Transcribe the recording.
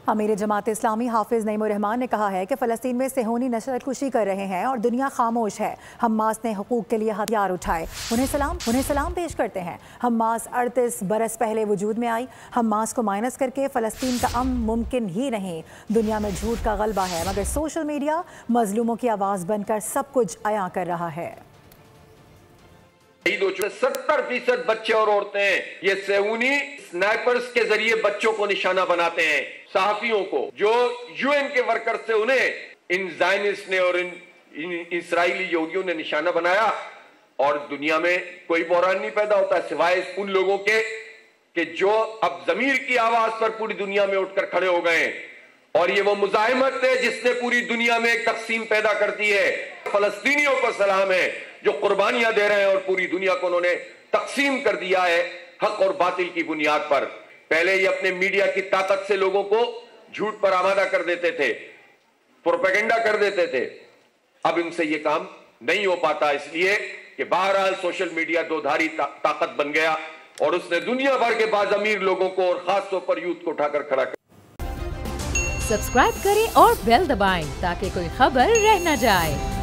अमीर जमात इस्लामी हाफिज नईमुर रहमान ने कहा है कि फ़लस्तीन में सेहूनी नस्लकुशी कर रहे हैं और दुनिया खामोश है। हमास ने हुकूक के लिए हथियार उठाए, उन्हें सलाम पेश करते हैं। हमास 38 बरस पहले वजूद में आई। हमास को माइनस करके फ़लस्तीन का अमन मुमकिन ही नहीं। दुनिया में झूठ का गलबा है, मगर सोशल मीडिया मजलूमों की आवाज़ बनकर सब कुछ अयां कर रहा है। 70% बच्चे और औरतें ये सेहूनी स्नाइपर्स के जरिए बच्चों को निशाना बनाते हैं। सहाफियों को, जो यूएन के वर्कर से उन्हें इन ज़ायनिस्ट ने और इन इस्राएली यहूदियों ने निशाना बनाया, और दुनिया में कोई बहरान नहीं पैदा होता सिवाय उन लोगों के कि जो अब ज़मीर की आवाज पर पूरी दुनिया में उठकर खड़े हो गए। और ये वो मुजाहिमत है जिसने पूरी दुनिया में एक तकसीम पैदा कर दी है। फलस्तीनियों को सलाम है जो कुर्बानियां दे रहे हैं और पूरी दुनिया को उन्होंने तकसीम कर दिया है हक और बातिल की बुनियाद पर। पहले ये अपने मीडिया की ताकत से लोगों को झूठ पर आमादा कर देते थे, प्रोपेगेंडा कर देते थे। अब इनसे ये काम नहीं हो पाता, इसलिए कि बहरहाल सोशल मीडिया दोधारी ताकत बन गया और उसने दुनिया भर के बाज़मीर लोगों को और खास तौर पर यूथ को उठाकर खड़ा कर। सब्सक्राइब करें और बेल दबाएं ताकि कोई खबर रह न जाए।